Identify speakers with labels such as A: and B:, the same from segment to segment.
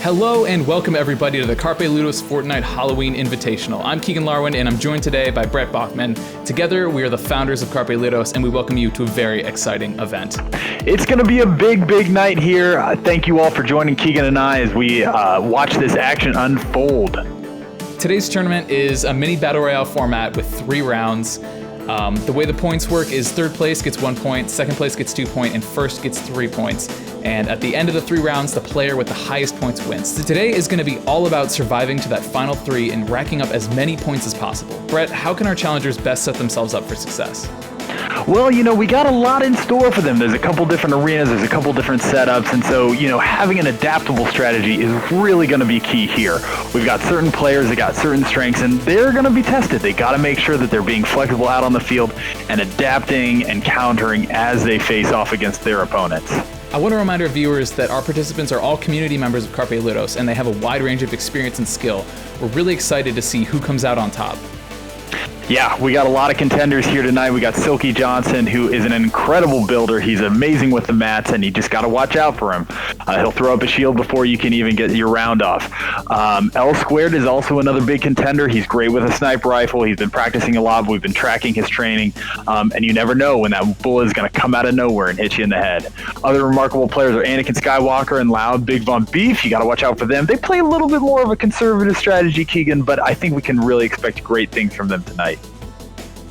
A: Hello and welcome everybody to the Carpe Ludos Fortnite Halloween Invitational. I'm Keegan Larwin and I'm joined today by Brett Bachman. Together we are the founders of Carpe Ludos and we welcome you to a very exciting event.
B: It's going to be a big night here. Thank you all for joining Keegan and I as we watch this action unfold.
A: Today's tournament is a mini battle royale format with 3 rounds. The way the points work is third place gets 1 point, second place gets 2 points, and first gets 3 points. And at the end of the 3 rounds, the player with the highest points wins. So today is going to be all about surviving to that final 3 and racking up as many points as possible. Brett, how can our challengers best set themselves up for success?
B: Well, we got a lot in store for them. There's a couple different arenas, there's a couple different setups, and so, having an adaptable strategy is really going to be key here. We've got certain players that got certain strengths, and they're going to be tested. They got to make sure that they're being flexible out on the field and adapting and countering as they face off against their opponents.
A: I want to remind our viewers that our participants are all community members of Carpe Ludos, and they have a wide range of experience and skill. We're really excited to see who comes out on top.
B: Yeah, we got a lot of contenders here tonight. We got Silky Johnson, who is an incredible builder. He's amazing with the mats, and you just got to watch out for him. He'll throw up a shield before you can even get your round off. L Squared is also another big contender. He's great with a sniper rifle. He's been practicing a lot. We've been tracking his training, and you never know when that bullet is going to come out of nowhere and hit you in the head. Other remarkable players are Anakin Skywalker and Loud Big Von Beef. You got to watch out for them. They play a little bit more of a conservative strategy, Keegan, but I think we can really expect great things from them tonight.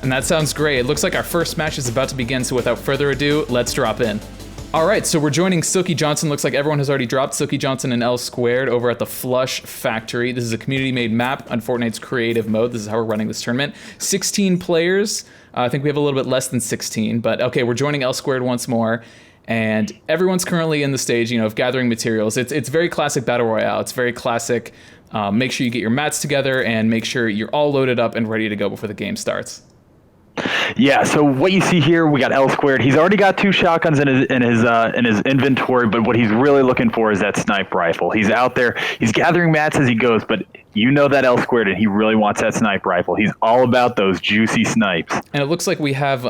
A: And that sounds great. It looks like our first match is about to begin, so without further ado, let's drop in. All right, so we're joining Silky Johnson. Looks like everyone has already dropped. Silky Johnson and L Squared over at the Flush Factory. This is a community-made map on Fortnite's creative mode. This is how we're running this tournament. 16 players. I think we have a little bit less than 16, but okay, we're joining L Squared once more. And everyone's currently in the stage, of gathering materials. It's very classic Battle Royale. It's very classic. Make sure you get your mats together and make sure you're all loaded up and ready to go before the game starts.
B: Yeah, so what you see here, we got L Squared. He's already got 2 shotguns in his inventory, but what he's really looking for is that sniper rifle. He's out there, he's gathering mats as he goes, but that L Squared, and he really wants that sniper rifle. He's all about those juicy snipes.
A: And it looks like we have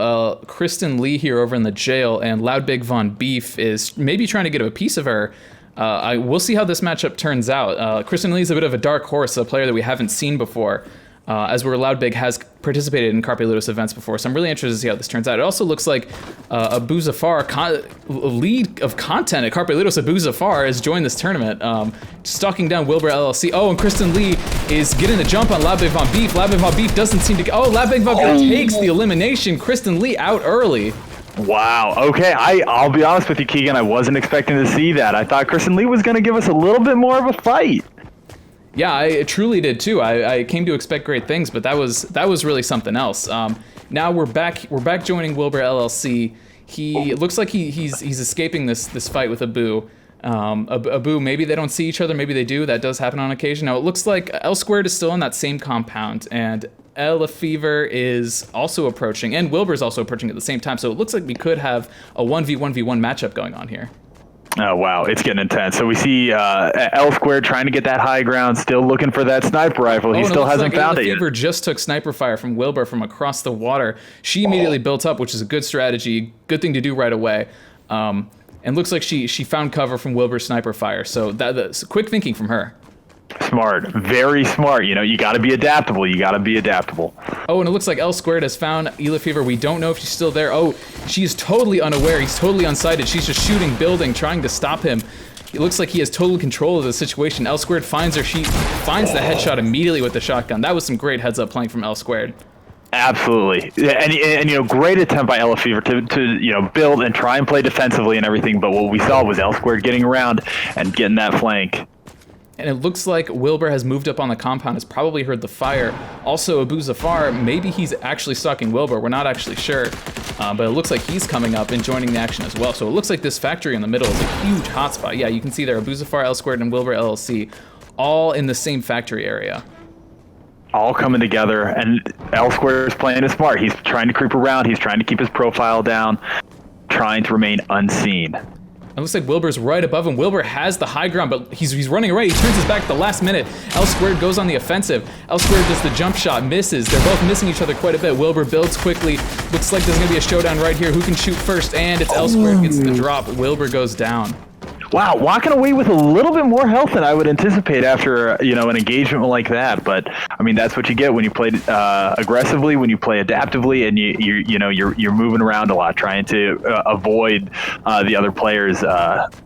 A: Kristen Lee here over in the jail, and Loud Big Von Beef is maybe trying to get a piece of her. We'll see how this matchup turns out. Kristen Lee is a bit of a dark horse, a player that we haven't seen before. As we're Loud Big has participated in Carpe Ludos events before, so I'm really interested to see how this turns out. It also looks like Abu Zafar, lead of content at Carpe Ludos, Abu Zafar has joined this tournament, stalking down Wilbur LLC. Oh, and Kristen Lee is getting the jump on Loud Big Von Beef. Loud Big Von Beef doesn't seem to. Oh, Loud Big Von Beef takes the elimination. Kristen Lee out early.
B: Wow. Okay, I'll be honest with you, Keegan. I wasn't expecting to see that. I thought Kristen Lee was going to give us a little bit more of a fight.
A: Yeah, I truly did too. I came to expect great things, but that was really something else. Now we're back joining Wilbur LLC. It looks like he's escaping this fight with Abu. Abu, maybe they don't see each other, maybe they do. That does happen on occasion. Now it looks like L Squared is still on that same compound, and Ella Fever is also approaching, and Wilbur is also approaching at the same time. So it looks like we could have a 1v1v1 matchup going on here.
B: Oh, wow. It's getting intense. So we see L Squared trying to get that high ground, still looking for that sniper rifle. He still hasn't found it yet. Fever
A: just took sniper fire from Wilbur from across the water. She immediately built up, which is a good strategy, good thing to do right away. And looks like she found cover from Wilbur's sniper fire. So that's quick thinking from her.
B: Smart, very smart. You got to be adaptable. Oh,
A: and it looks like L Squared has found Ela Fever. We don't know if she's still there. Oh, she's totally unaware. He's totally unsighted. She's just shooting, building, trying to stop him. It looks like he has total control of the situation. L Squared finds her. She finds the headshot immediately with the shotgun. That was some great heads-up playing from L Squared.
B: Absolutely, and great attempt by Ella Fever to build and try and play defensively and everything. But what we saw was L Squared getting around and getting that flank.
A: And it looks like Wilbur has moved up on the compound, has probably heard the fire. Also, Abu Zafar, maybe he's actually stalking Wilbur. We're not actually sure, but it looks like he's coming up and joining the action as well. So it looks like this factory in the middle is a huge hotspot. Yeah, you can see there Abu Zafar, L Squared, and Wilbur LLC all in the same factory area.
B: All coming together, and L Square is playing it smart. He's trying to creep around. He's trying to keep his profile down, trying to remain unseen.
A: It looks like Wilbur's right above him. Wilbur has the high ground, but he's running away. He turns his back at the last minute. L Squared goes on the offensive. L Squared does the jump shot, misses. They're both missing each other quite a bit. Wilbur builds quickly. Looks like there's gonna be a showdown right here. Who can shoot first? And it's L Squared gets the drop. Wilbur goes down.
B: Wow, walking away with a little bit more health than I would anticipate after an engagement like that. But I mean, that's what you get when you play aggressively, when you play adaptively, and you're moving around a lot, trying to avoid the other player's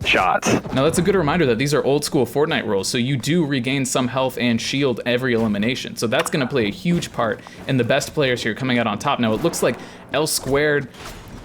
B: shots.
A: Now that's a good reminder that these are old school Fortnite rules, so you do regain some health and shield every elimination. So that's going to play a huge part in the best players here coming out on top. Now it looks like L Squared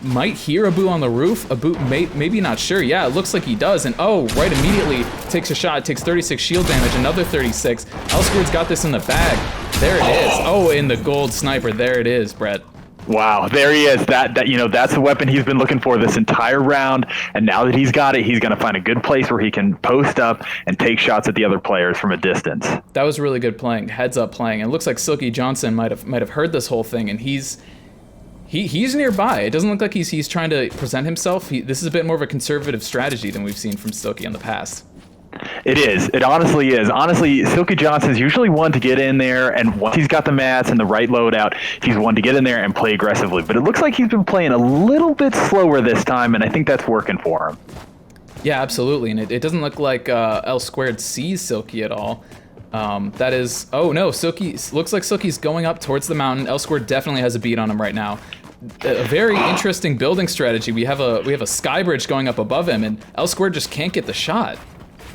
A: might hear Abu on the roof. Abu maybe not sure. Yeah, it looks like he does. And right immediately takes a shot, takes 36 shield damage, another 36. L Squared's got this in the bag. There it is. Oh, in the gold sniper. There it is, Brett.
B: Wow, there he is. That's the weapon he's been looking for this entire round. And now that he's got it, he's going to find a good place where he can post up and take shots at the other players from a distance. That
A: was really good playing, heads up playing. And it looks like Silky Johnson might have heard this whole thing, and he's nearby. It doesn't look like he's trying to present himself. This is a bit more of a conservative strategy than we've seen from Silky in the past.
B: It is. It honestly is. Honestly, Silky Johnson's usually one to get in there, and once he's got the mats and the right loadout, he's one to get in there and play aggressively. But it looks like he's been playing a little bit slower this time, and I think that's working for him.
A: Yeah, absolutely. And it doesn't look like L Squared sees Silky at all. That is... Oh, no. Looks like Silky's going up towards the mountain. L Squared definitely has a beat on him right now. A very interesting building strategy. We have a sky bridge going up above him, and L Squared just can't get the shot.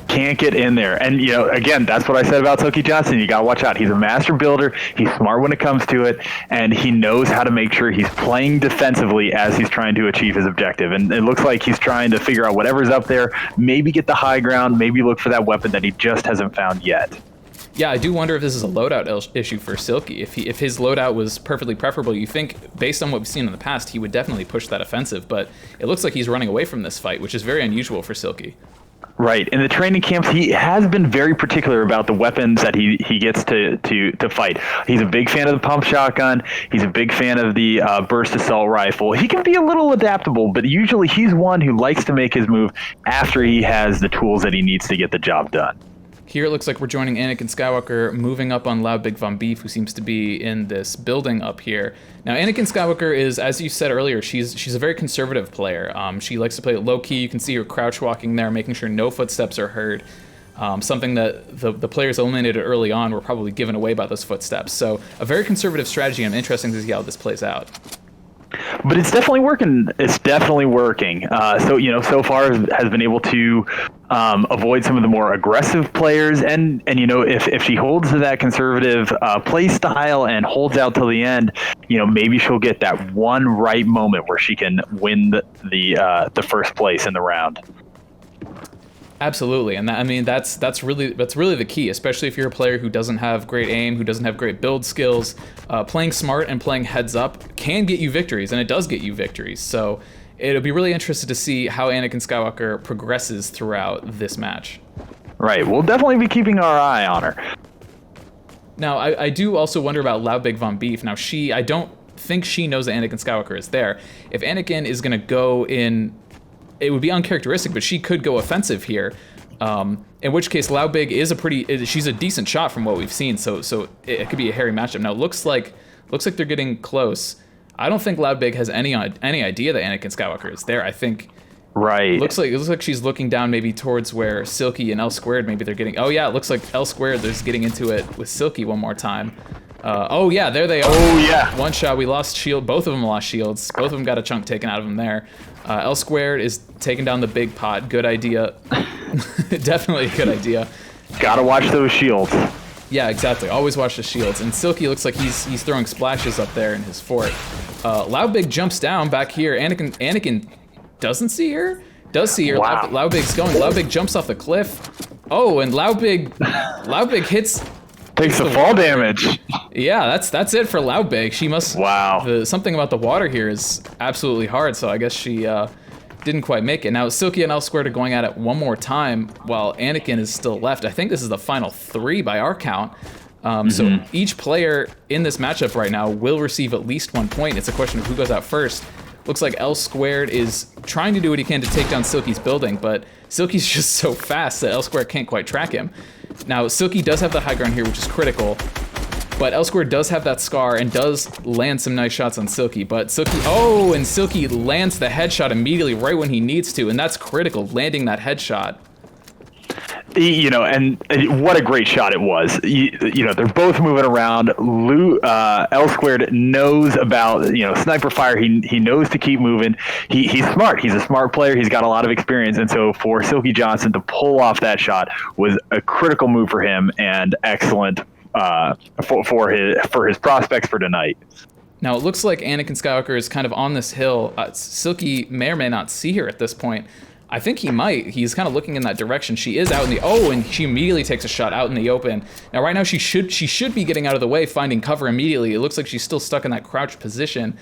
B: Can't get in there. And, again, that's what I said about Silky Johnson. You got to watch out. He's a master builder. He's smart when it comes to it, and he knows how to make sure he's playing defensively as he's trying to achieve his objective. And it looks like he's trying to figure out whatever's up there, maybe get the high ground, maybe look for that weapon that he just hasn't found yet.
A: Yeah, I do wonder if this is a loadout issue for Silky. If his loadout was perfectly preferable, you think, based on what we've seen in the past, he would definitely push that offensive. But it looks like he's running away from this fight, which is very unusual for Silky.
B: Right. In the training camps, he has been very particular about the weapons that he gets to fight. He's a big fan of the pump shotgun. He's a big fan of the burst assault rifle. He can be a little adaptable, but usually he's one who likes to make his move after he has the tools that he needs to get the job done.
A: Here it looks like we're joining Anakin Skywalker moving up on Loud Big Von Beef, who seems to be in this building up here. Now, Anakin Skywalker is, as you said earlier, she's a very conservative player. She likes to play it low-key. You can see her crouch walking there, making sure no footsteps are heard. Something that the players eliminated early on were probably given away by those footsteps. So a very conservative strategy, and interesting to see how this plays out.
B: But it's definitely working. It's definitely working. So far has been able to avoid some of the more aggressive players, and if she holds to that conservative play style and holds out till the end, maybe she'll get that one right moment where she can win the first place in the round.
A: Absolutely, and that's really the key, especially if you're a player who doesn't have great aim, who doesn't have great build skills. Playing smart and playing heads up can get you victories, and it does get you victories. So it'll be really interesting to see how Anakin Skywalker progresses throughout this match.
B: Right, we'll definitely be keeping our eye on her.
A: Now, I do also wonder about Loud Big Von Beef. Now, I don't think she knows that Anakin Skywalker is there. If Anakin is going to go in, it would be uncharacteristic, but she could go offensive here. In which case, Loud Big is she's a decent shot from what we've seen, so it could be a hairy matchup. Now, looks like they're getting close. I don't think Loud Big has any idea that Anakin Skywalker is there. I think
B: right.
A: It looks like she's looking down maybe towards where Silky and L Squared maybe they're getting. Oh yeah, it looks like L Squared is getting into it with Silky one more time. Oh yeah, there they are.
B: Oh yeah.
A: One shot, we lost shield. Both of them lost shields. Both of them got a chunk taken out of them there. L squared is taking down the big pot. Good idea. Definitely a good idea.
B: Gotta watch those shields.
A: Yeah, exactly. Always watch the shields. And Silky looks like he's throwing splashes up there in his fort. Loudbig jumps down back here. Anakin doesn't see her? Does see her.
B: Wow.
A: Loudbig's going. Loudbig jumps off the cliff. Oh, and Loudbig hits...
B: Takes the fall damage.
A: Yeah, that's it for Loudbig. She must...
B: Wow.
A: Something about the water here is absolutely hard, so I guess she didn't quite make it. Now, Silky and L squared are going at it one more time while Anakin is still left. I think this is the final 3 by our count. So each player in this matchup right now will receive at least 1 point. It's a question of who goes out first. Looks like L squared is trying to do what he can to take down Silky's building, but Silky's just so fast that L squared can't quite track him. Now, Silky does have the high ground here, which is critical, but L squared does have that scar and does land some nice shots on Silky, but and Silky lands the headshot immediately right when he needs to, and that's critical, landing that headshot.
B: You know, and what a great shot it was. You know, they're both moving around. L squared knows about, sniper fire. He knows to keep moving. He's smart. He's a smart player. He's got a lot of experience. And so for Silky Johnson to pull off that shot was a critical move for him and excellent for his prospects for tonight.
A: Now, it looks like Anakin Skywalker is kind of on this hill. Silky may or may not see her at this point. I think he might. He's kind of looking in that direction. She is out in the... Oh, and she immediately takes a shot out in the open. Now, right now, she should be getting out of the way, finding cover immediately. It looks like she's still stuck in that crouched position.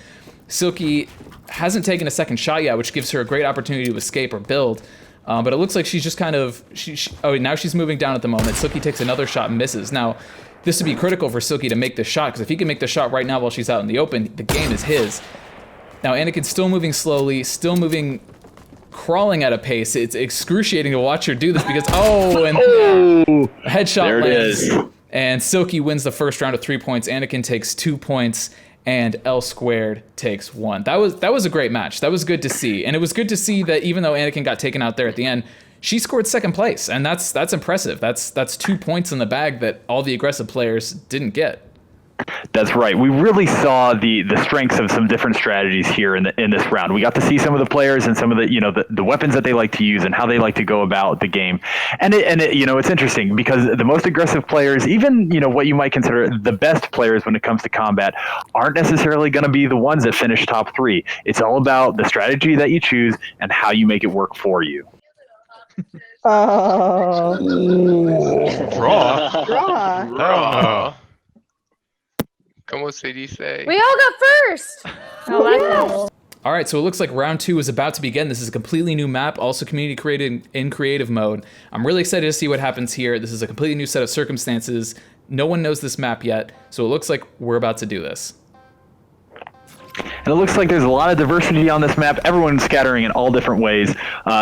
A: Silky hasn't taken a second shot yet, which gives her a great opportunity to escape or build. But it looks like she's just kind of... now she's moving down at the moment. Silky takes another shot and misses. Now, this would be critical for Silky to make this shot, because if he can make the shot right now while she's out in the open, the game is his. Now, Anakin's still moving slowly, crawling at a pace. It's excruciating to watch her do this because headshot lands, and Silky wins the first round of 3 points. Anakin takes 2 points, and L squared takes 1. That was a great match. That was good to see, and it was good to see that even though Anakin got taken out there at the end, she scored second place, and that's impressive. That's 2 points in the bag that all the aggressive players didn't get.
B: That's right. We really saw the strengths of some different strategies here in this round. We got to see some of the players and some of the weapons that they like to use and how they like to go about the game. And it's interesting because the most aggressive players, even what you might consider the best players when it comes to combat, aren't necessarily going to be the ones that finish top 3. It's all about the strategy that you choose and how you make it work for you.
C: Raw.
D: Como se dice?
E: We all got first. I like that.
A: All right, so it looks like round 2 is about to begin. This is a completely new map, also community created in creative mode. I'm really excited to see what happens here. This is a completely new set of circumstances. No one knows this map yet, so it looks like we're about to do this.
B: And it looks like there's a lot of diversity on this map. Everyone's scattering in all different ways.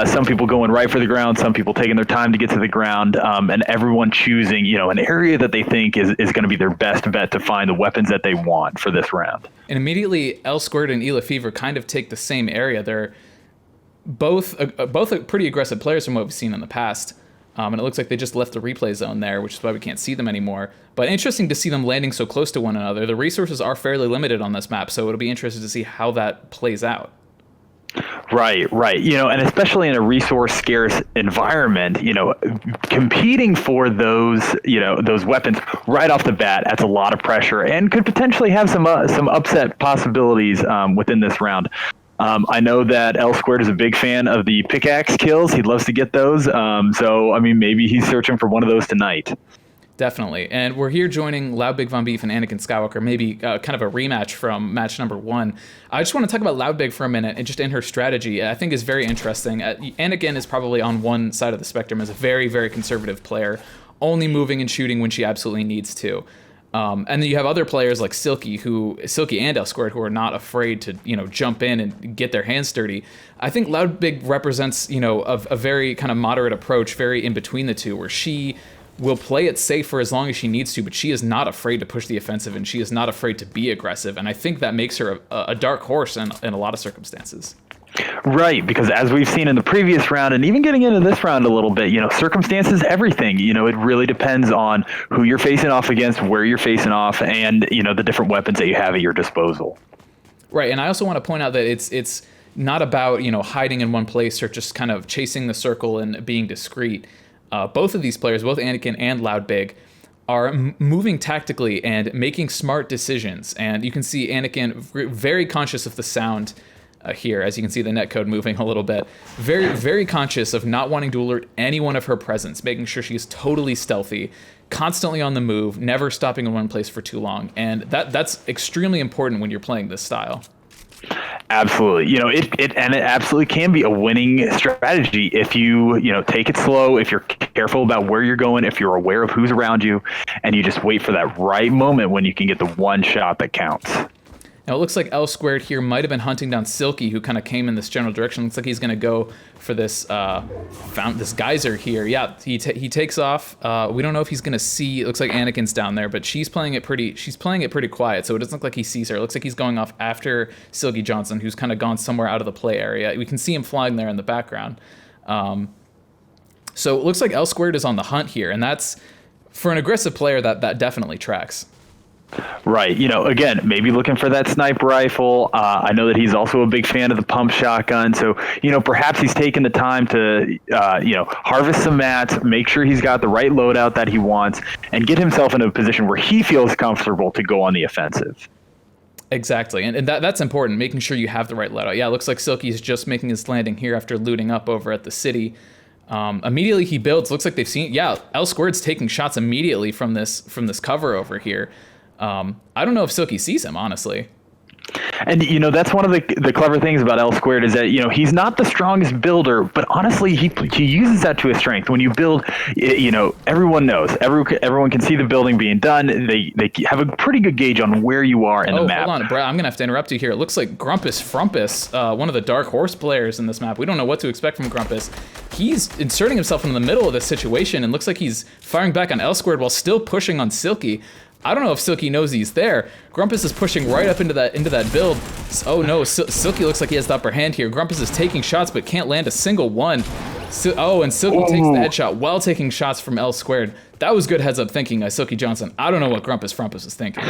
B: Some people going right for the ground, some people taking their time to get to the ground, and everyone choosing, an area that they think is going to be their best bet to find the weapons that they want for this round.
A: And immediately, L squared and Ela Fever kind of take the same area. They're both pretty aggressive players from what we've seen in the past. And it looks like they just left the replay zone there, which is why we can't see them anymore. But interesting to see them landing so close to one another. The resources are fairly limited on this map, so it'll be interesting to see how that plays out.
B: Right. And especially in a resource scarce environment, competing for those weapons right off the bat adds a lot of pressure and could potentially have some upset possibilities within this round. I know that L squared is a big fan of the pickaxe kills. He loves to get those. So maybe he's searching for one of those tonight.
A: Definitely. And we're here joining Loudbig Von Beef and Anakin Skywalker, maybe kind of a rematch from match number 1. I just want to talk about Loudbig for a minute and just in her strategy. I think is very interesting. Anakin is probably on one side of the spectrum as a very, very conservative player, only moving and shooting when she absolutely needs to. And then you have other players like Silky and L squared who are not afraid to, jump in and get their hands dirty. I think Loudbig represents, a very kind of moderate approach, very in between the two, where she will play it safe for as long as she needs to, but she is not afraid to push the offensive and she is not afraid to be aggressive. And I think that makes her a dark horse in a lot of circumstances.
B: Right, because as we've seen in the previous round and even getting into this round a little bit, circumstances, everything. It really depends on who you're facing off against, where you're facing off, and, the different weapons that you have at your disposal.
A: Right, and I also want to point out that it's not about, hiding in one place or just kind of chasing the circle and being discreet. Both of these players, both Anakin and Loudbig, are moving tactically and making smart decisions. And you can see Anakin very conscious of the sound here, as you can see the netcode moving a little bit. Very, very conscious of not wanting to alert anyone of her presence, making sure she's totally stealthy, constantly on the move, never stopping in one place for too long. And that's extremely important when you're playing this style.
B: Absolutely. It absolutely can be a winning strategy if you take it slow, if you're careful about where you're going, if you're aware of who's around you, and you just wait for that right moment when you can get the one shot that counts.
A: Now it looks like L Squared here might have been hunting down Silky, who kind of came in this general direction. Looks like he's going to go for this this geyser here. Yeah, he takes off. We don't know if he's going to see. It looks like Anakin's down there, but she's playing it pretty quiet, so it doesn't look like he sees her. It looks like he's going off after Silky Johnson, who's kind of gone somewhere out of the play area. We can see him flying there in the background. So it looks like L Squared is on the hunt here, and that's, for an aggressive player, that definitely tracks.
B: Right. Again, maybe looking for that sniper rifle. I know that he's also a big fan of the pump shotgun. So, perhaps he's taking the time to, harvest some mats, make sure he's got the right loadout that he wants, and get himself in a position where he feels comfortable to go on the offensive.
A: Exactly. And that's important, making sure you have the right loadout. Yeah, it looks like Silky's just making his landing here after looting up over at the city. Immediately he builds. Looks like they've seen. Yeah, L Squared's taking shots immediately from this cover over here. I don't know if Silky sees him, honestly.
B: And, that's one of the clever things about L Squared is that, he's not the strongest builder, but honestly, he uses that to his strength. When you build, everyone knows. Everyone can see the building being done. They have a pretty good gauge on where you are in the map.
A: Hold on, Brad. I'm going to have to interrupt you here. It looks like Grumpus Frumpus, one of the Dark Horse players in this map. We don't know what to expect from Grumpus. He's inserting himself in the middle of this situation and looks like he's firing back on L Squared while still pushing on Silky. I don't know if Silky knows he's there. Grumpus is pushing right up into that build. Oh no, Silky looks like he has the upper hand here. Grumpus is taking shots but can't land a single one. And Silky takes the headshot while taking shots from L Squared. That was good heads up thinking, Silky Johnson. I don't know what Grumpus Frumpus is thinking.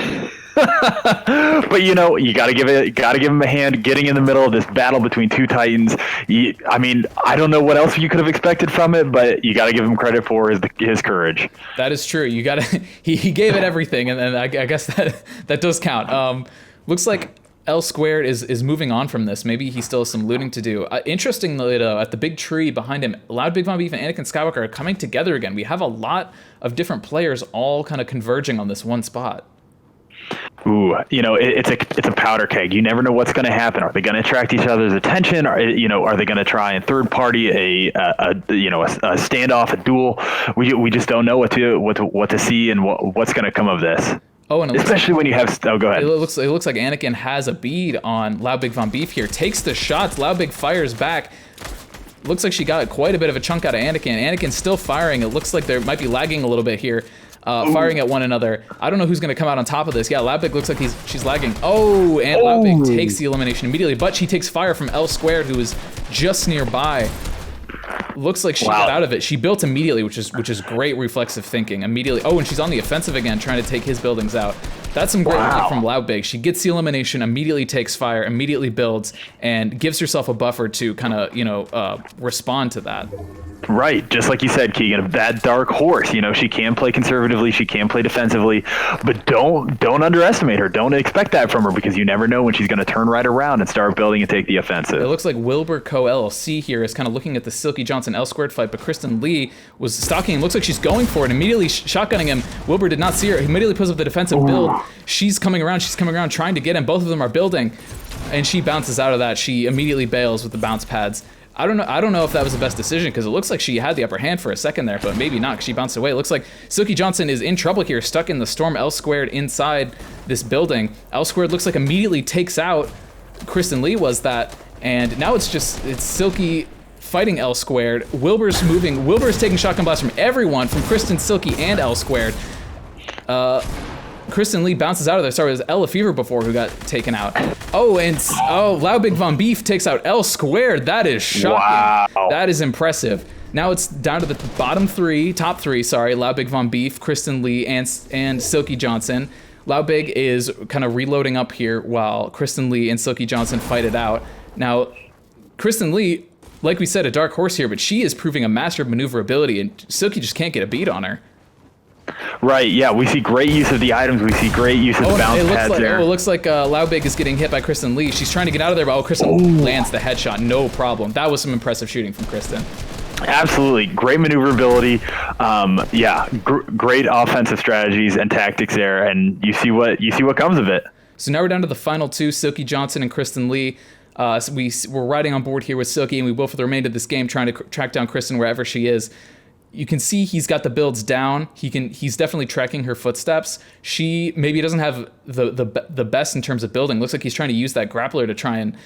B: But you gotta give him a hand getting in the middle of this battle between two titans. I don't know what else you could have expected from it, but you gotta give him credit for his courage.
A: That is true. You gotta. He gave it everything, and I guess that does count. Looks like L Squared is moving on from this. Maybe he still has some looting to do. Interestingly, though, at the big tree behind him, Loudbig Von Beef and Anakin Skywalker are coming together again. We have a lot of different players all kind of converging on this one spot.
B: Ooh, it's a powder keg. You never know what's going to happen. Are they going to attract each other's attention? Are they going to try and third party a standoff, a duel? We just don't know what to see and what's going to come of this.
A: Oh, and
B: especially when you have. Oh, go ahead.
A: It looks like Anakin has a bead on Loudbig Von Beef here. Takes the shots. Loudbig fires back. Looks like she got quite a bit of a chunk out of Anakin. Anakin's still firing. It looks like they might be lagging a little bit here. Firing at one another. I don't know who's going to come out on top of this. Yeah, Loudbig looks like she's lagging. Oh, and Loudbig takes the elimination immediately, but she takes fire from L Squared, who is just nearby. Looks like she got out of it. She built immediately, which is great reflexive thinking. Immediately. Oh, and she's on the offensive again, trying to take his buildings out. That's some great work from Loudbig. She gets the elimination, immediately takes fire, immediately builds, and gives herself a buffer to kind of, respond to that.
B: Right, just like you said, Keegan, that dark horse. She can play conservatively, she can play defensively, but don't underestimate her. Don't expect that from her because you never know when she's going to turn right around and start building and take the offensive.
A: It looks like Wilbur Co. LLC here is kind of looking at the Silky Johnson L Squared fight, but Kristen Lee was stalking him. Looks like she's going for it, immediately shotgunning him. Wilbur did not see her. He immediately puts up the defensive build. She's coming around, trying to get him. Both of them are building, and she bounces out of that. She immediately bails with the bounce pads. I don't know if that was the best decision because it looks like she had the upper hand for a second there, but maybe not because she bounced away. It looks like Silky Johnson is in trouble here, stuck in the storm. L Squared inside this building. L Squared looks like immediately takes out Kristen Lee was that, and now it's Silky fighting L Squared. Wilbur's taking shotgun blasts from everyone, from Kristen, Silky, and L Squared. Kristen Lee bounces out of there. Sorry, it was Ella Fever before who got taken out. Loud Big Von Beef takes out L Squared. That is shocking.
B: Wow.
A: That is impressive. Now it's down to the top three, sorry. Loud Big Von Beef, Kristen Lee, and Silky Johnson. Loud Big is kind of reloading up here while Kristen Lee and Silky Johnson fight it out. Now, Kristen Lee, like we said, a dark horse here, but she is proving a master of maneuverability, and Silky just can't get a beat on her.
B: Right, yeah, we see great use of the items. We see great use of the bounce pads there.
A: It looks like Loud Big is getting hit by Kristen Lee. She's trying to get out of there, but Kristen lands the headshot, no problem. That was some impressive shooting from Kristen.
B: Absolutely, great maneuverability. Great offensive strategies and tactics there, and you see what comes of it.
A: So now we're down to the final two, Silky Johnson and Kristen Lee. So we're riding on board here with Silky, and we will for the remainder of this game trying to track down Kristen wherever she is. You can see he's got the builds down. He's definitely tracking her footsteps. She maybe doesn't have the best in terms of building. Looks like he's trying to use that grappler to try and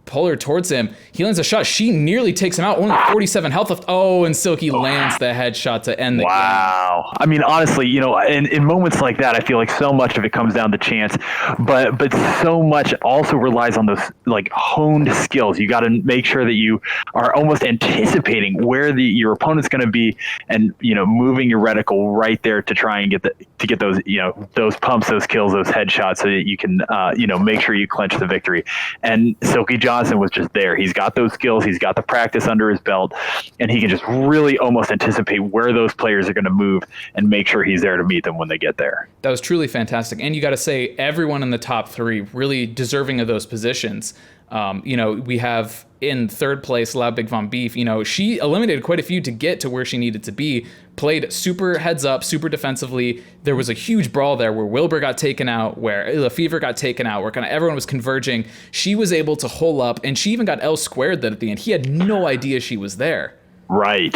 A: pull her towards him. He lands a shot. She nearly takes him out. Only 47 health left. Oh, and Silky lands the headshot to end the game.
B: Wow. I mean, honestly, in moments like that, I feel like so much of it comes down to chance, but so much also relies on those like honed skills. You got to make sure that you are almost anticipating where your opponent's going to be, and moving your reticle right there to try and get those those pumps, those kills, those headshots, so that you can make sure you clinch the victory. And Silky Johnson was just there. He's got those skills. He's got the practice under his belt, and he can just really almost anticipate where those players are going to move and make sure he's there to meet them when they get there.
A: That was truly fantastic. And you got to say, everyone in the top three really deserving of those positions. We have in third place Loud Big Von Beef. She eliminated quite a few to get to where she needed to be. Played super heads up, super defensively. There was a huge brawl there where Wilbur got taken out, where La Fever got taken out, where kind of everyone was converging. She was able to hole up, and she even got L Squared that at the end. He had no idea she was there.
B: Right.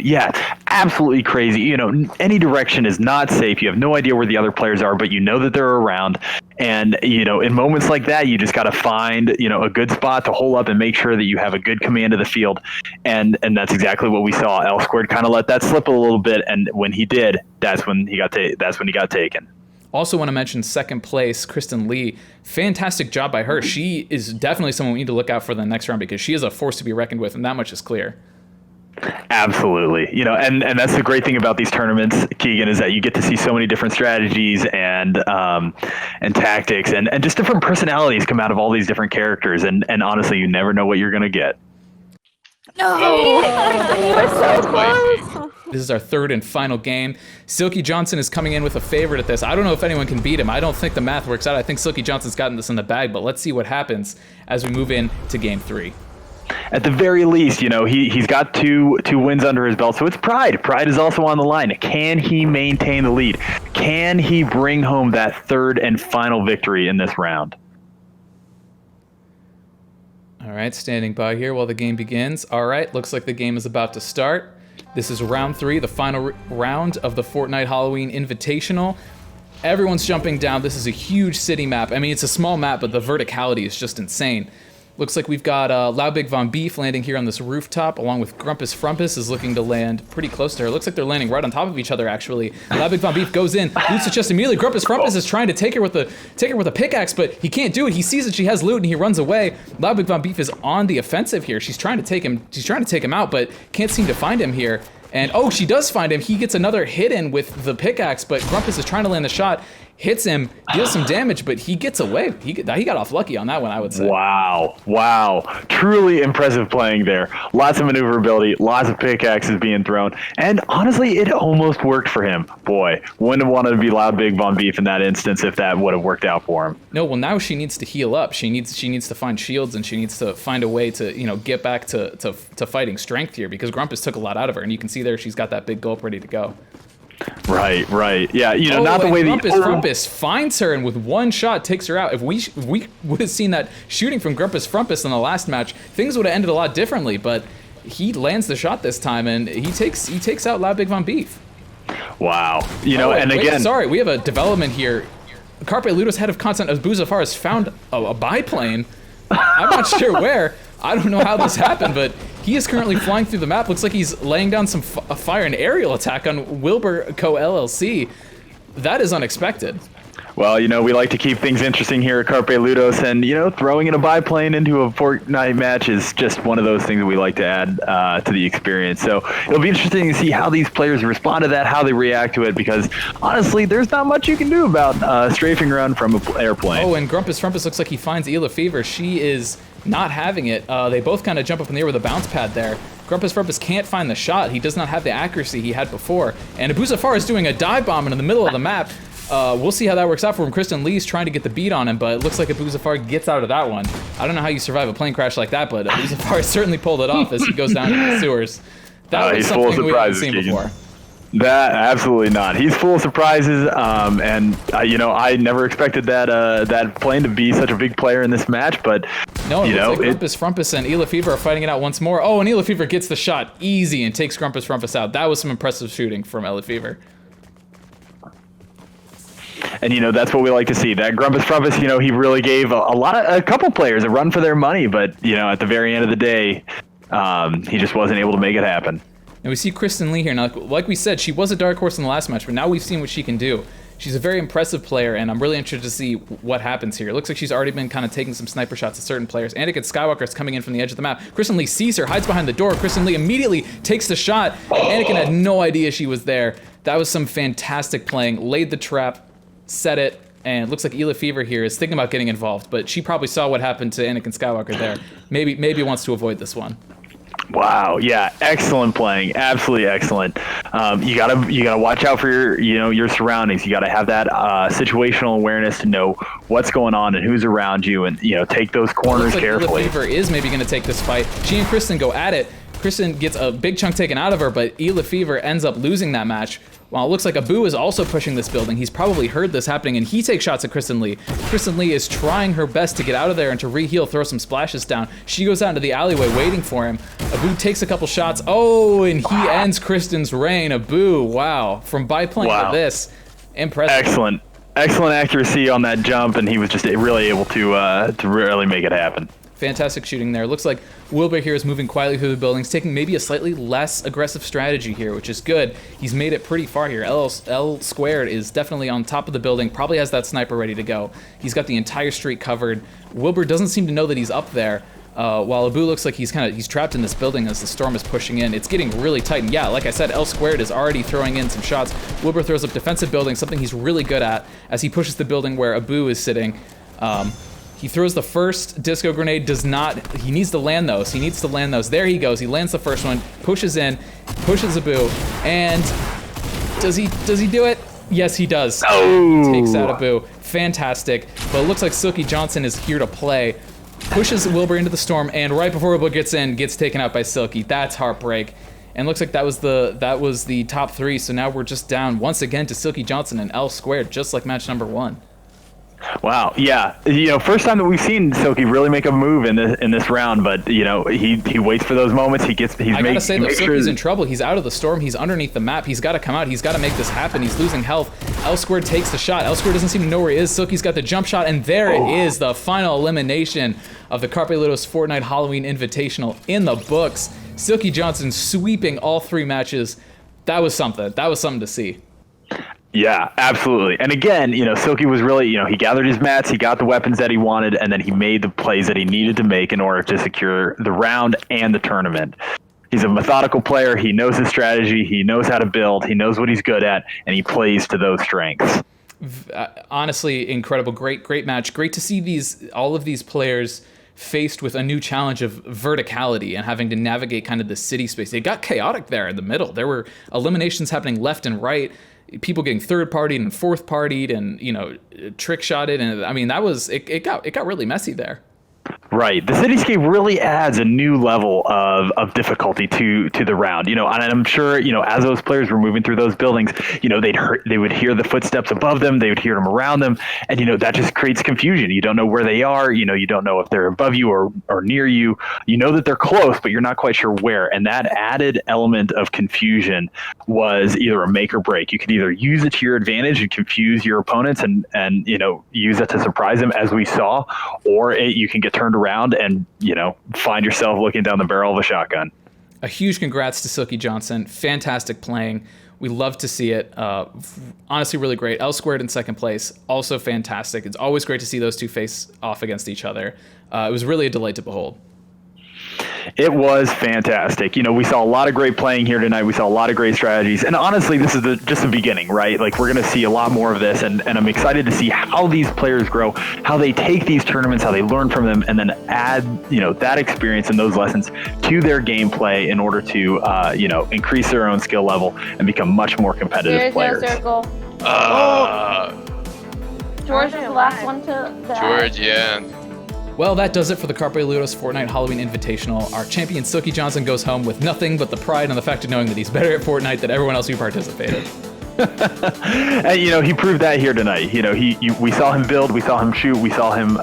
B: Yeah, absolutely crazy. Any direction is not safe. You have no idea where the other players are, but you know that they're around. And, in moments like that, you just got to find, a good spot to hole up and make sure that you have a good command of the field. And that's exactly what we saw. L Squared kind of let that slip a little bit. And when he did, that's when he got taken.
A: Also want to mention second place, Kristen Lee. Fantastic job by her. She is definitely someone we need to look out for the next round, because she is a force to be reckoned with, and that much is clear.
B: Absolutely. And that's the great thing about these tournaments, Keegan, is that you get to see so many different strategies and tactics and just different personalities come out of all these different characters. And honestly, you never know what you're going to get.
E: No! We're so close!
A: This is our third and final game. Silky Johnson is coming in with a favorite at this. I don't know if anyone can beat him. I don't think the math works out. I think Silky Johnson's gotten this in the bag, but let's see what happens as we move into game 3.
B: At the very least, he's got two wins under his belt, so it's pride. Pride is also on the line. Can he maintain the lead? Can he bring home that third and final victory in this round?
A: All right, standing by here while the game begins. All right, looks like the game is about to start. This is round 3, the final round of the Fortnite Halloween Invitational. Everyone's jumping down. This is a huge city map. I mean, it's a small map, but the verticality is just insane. Looks like we've got Loud Big Von Beef landing here on this rooftop, along with Grumpus Frumpus is looking to land pretty close to her. Looks like they're landing right on top of each other, actually. Loud Big Von Beef goes in, loots the chest immediately. Grumpus Frumpus is trying to take her with a pickaxe, but he can't do it. He sees that she has loot and he runs away. Loud Big Von Beef is on the offensive here. She's trying to take him out, but can't seem to find him here. And she does find him. He gets another hit in with the pickaxe, but Grumpus is trying to land the shot. Hits him, deals some damage, but he gets away. He got off lucky on that one, I would say.
B: Wow. Truly impressive playing there. Lots of maneuverability, lots of pickaxes being thrown. And honestly, it almost worked for him. Boy, wouldn't have wanted to be Loud Big Von Beef in that instance if that would have worked out for him.
A: No, well, now she needs to heal up. She needs to find shields, and she needs to find a way to, get back to fighting strength here, because Grumpus took a lot out of her, and you can see there she's got that big gulp ready to go.
B: Right. Yeah, not the way
A: Grumpus finds her and with one shot takes her out. If we would have seen that shooting from Grumpus Frumpus in the last match, things would have ended a lot differently. But he lands the shot this time, and he takes out Loud Big Von Beef.
B: Wow.
A: Sorry, we have a development here. Carpe Ludos head of content of Buzafar has found a biplane. I'm not sure where. I don't know how this happened, but he is currently flying through the map. Looks like he's laying down some fire and aerial attack on Wilbur Co. LLC. That is unexpected.
B: Well, we like to keep things interesting here at Carpe Ludos, and, throwing in a biplane into a Fortnite match is just one of those things that we like to add to the experience. So it'll be interesting to see how these players respond to that, how they react to it, because honestly, there's not much you can do about strafing around from an airplane.
A: Oh, and Grumpus Frumpus looks like he finds Ela Fever. She is not having it. They both kind of jump up in the air with a bounce pad there. Grumpus Frumpus can't find the shot. He does not have the accuracy he had before. And Abu Zafar is doing a dive bomb in the middle of the map. We'll see how that works out for him. Kristen Lee's trying to get the beat on him, but it looks like Abu Zafar gets out of that one. I don't know how you survive a plane crash like that, but Abu Zafar certainly pulled it off as he goes down to the sewers. That was something we haven't seen before.
B: That absolutely not. He's full of surprises, and I never expected that plane to be such a big player in this match. But
A: no, it looks like Grumpus Frumpus and Ela Fever are fighting it out once more. Oh, and Ela Fever gets the shot easy and takes Grumpus Frumpus out. That was some impressive shooting from Ela Fever.
B: And that's what we like to see. That Grumpus Frumpus, he really gave a couple players a run for their money, but at the very end of the day, he just wasn't able to make it happen.
A: And we see Kristen Lee here. Now, like we said, she was a dark horse in the last match, but now we've seen what she can do. She's a very impressive player, and I'm really interested to see what happens here. It looks like she's already been kind of taking some sniper shots at certain players. Anakin Skywalker is coming in from the edge of the map. Kristen Lee sees her, hides behind the door. Kristen Lee immediately takes the shot. Anakin had no idea she was there. That was some fantastic playing. Laid the trap, set it, and it looks like Ela Fever here is thinking about getting involved, but she probably saw what happened to Anakin Skywalker there. Maybe wants to avoid this one.
B: Wow, yeah, excellent playing, absolutely excellent. You gotta watch out for your surroundings. You gotta have that situational awareness to know what's going on and who's around you, and take those corners carefully.
A: Ela Fever is maybe going to take this fight. She and Kristen go at it. Kristen gets a big chunk taken out of her, but Ela Fever ends up losing that match. While it looks like Abu is also pushing this building, he's probably heard this happening, and he takes shots at Kristen Lee. Kristen Lee is trying her best to get out of there and to re-heal, throw some splashes down. She goes out into the alleyway waiting for him. Abu takes a couple shots. Oh, and he ends Kristen's reign. Abu, wow. From biplane to this, impressive.
B: Excellent accuracy on that jump, and he was just really able to really make it happen.
A: Fantastic shooting there. Looks like Wilbur here is moving quietly through the buildings, taking maybe a slightly less aggressive strategy here, which is good. He's made it pretty far here. L squared is definitely on top of the building, probably has that sniper ready to go. He's got the entire street covered. Wilbur doesn't seem to know that he's up there, while Abu looks like he's trapped in this building as the storm is pushing in. It's getting really tight, and yeah, like I said, L squared is already throwing in some shots. Wilbur throws up defensive building, something he's really good at, as he pushes the building where Abu is sitting. He throws the first disco grenade, he needs to land those. There he goes, he lands the first one, pushes in, pushes Abu, and does he do it? Yes, he does.
B: Oh!
A: Takes out Abu. Fantastic. But it looks like Silky Johnson is here to play. Pushes Wilbur into the storm, and right before Wilbur gets in, gets taken out by Silky. That's heartbreak. And looks like that was the top three, so now we're just down once again to Silky Johnson and L squared, just like match number 1.
B: Wow, yeah. First time that we've seen Silky really make a move in this round, but he waits for those moments. I gotta
A: say though, Silky's in trouble. He's out of the storm. He's underneath the map. He's got to come out. He's got to make this happen. He's losing health. L squared takes the shot. L squared doesn't seem to know where he is. Silky's got the jump shot, and there it is, the final elimination of the Carpe Ludos Fortnite Halloween Invitational in the books. Silky Johnson sweeping all 3 matches. That was something. That was something to see.
B: Yeah, absolutely. And again, Silky was really, he gathered his mats, he got the weapons that he wanted, and then he made the plays that he needed to make in order to secure the round and the tournament. He's a methodical player. He knows his strategy. He knows how to build. He knows what he's good at, and he plays to those strengths.
A: Honestly, incredible. Great match. Great to see all of these players faced with a new challenge of verticality and having to navigate kind of the city space. It got chaotic there in the middle. There were eliminations happening left and right. People getting third partied and fourth partied and trick shotted, and I mean it got really messy there.
B: Right. The cityscape really adds a new level of difficulty to the round. And I'm sure, as those players were moving through those buildings, they would hear the footsteps above them, they would hear them around them, and that just creates confusion. You don't know where they are, you don't know if they're above you or near you. You know that they're close, but you're not quite sure where. And that added element of confusion was either a make or break. You could either use it to your advantage and confuse your opponents and use it to surprise them, as we saw, or you can get turned around and find yourself looking down the barrel of a shotgun.
A: A huge congrats to Silky Johnson. Fantastic playing. We love to see it. Honestly, really great. L Squared in second place, also fantastic. It's always great to see those two face off against each other. It was really a delight to behold.
B: It was fantastic. We saw a lot of great playing here tonight. We saw a lot of great strategies. And honestly, this is just the beginning, right? Like, we're going to see a lot more of this. And I'm excited to see how these players grow, how they take these tournaments, how they learn from them, and then add, that experience and those lessons to their gameplay in order to, increase their own skill level and become much more competitive players.
E: No circle. George is the last one to the
D: George, yeah.
A: Well, that does it for the Carpe Ludos Fortnite Halloween Invitational. Our champion Silky Johnson goes home with nothing but the pride and the fact of knowing that he's better at Fortnite than everyone else who participated.
B: And he proved that here tonight. We saw him build, we saw him shoot, we saw him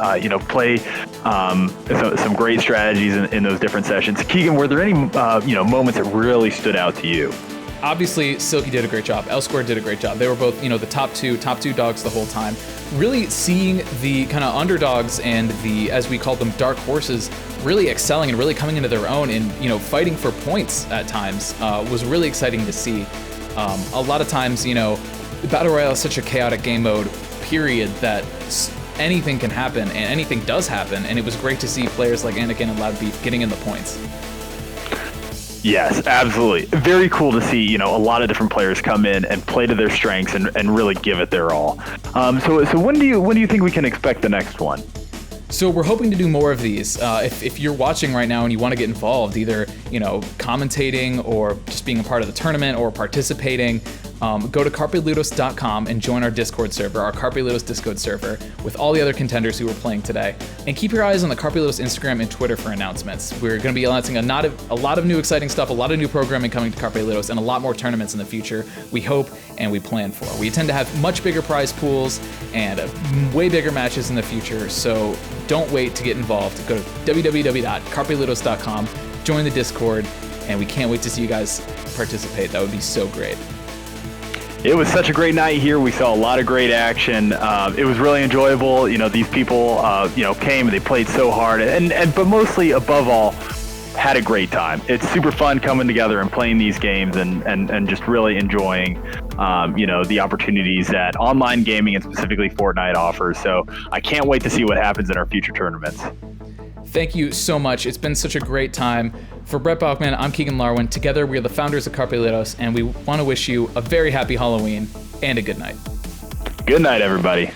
B: play some great strategies in those different sessions. Keegan, were there any moments that really stood out to you?
A: Obviously, Silky did a great job. L Squared did a great job. They were both, the top two dogs the whole time. Really seeing the kind of underdogs and the, as we call them, dark horses, really excelling and really coming into their own and, fighting for points at times was really exciting to see. A lot of times, Battle Royale is such a chaotic game mode, period, that anything can happen and anything does happen. And it was great to see players like Anakin and Loud Beef getting in the points.
B: Yes, absolutely. Very cool to see, a lot of different players come in and play to their strengths and really give it their all. So when do you think we can expect the next one?
A: So we're hoping to do more of these. If you're watching right now and you want to get involved, either commentating or just being a part of the tournament or participating, go to carpeludos.com and join our Discord server, our Carpe Ludos Discord server, with all the other contenders who are playing today. And keep your eyes on the Carpe Ludos Instagram and Twitter for announcements. We're going to be announcing a lot of new exciting stuff, a lot of new programming coming to Carpe Ludos, and a lot more tournaments in the future, we hope and we plan for. We intend to have much bigger prize pools and way bigger matches in the future, so don't wait to get involved. Go to www.carpeludos.com, join the Discord, and we can't wait to see you guys participate. That would be so great.
B: It was such a great night here. We saw a lot of great action. It was really enjoyable. These people, came and they played so hard, but mostly, above all, had a great time. It's super fun coming together and playing these games and just really enjoying, the opportunities that online gaming and specifically Fortnite offers. So I can't wait to see what happens in our future tournaments.
A: Thank you so much. It's been such a great time. For Brett Bachman, I'm Keegan Larwin. Together, we are the founders of Carpe Ludos, and we want to wish you a very happy Halloween and a good night.
B: Good night, everybody.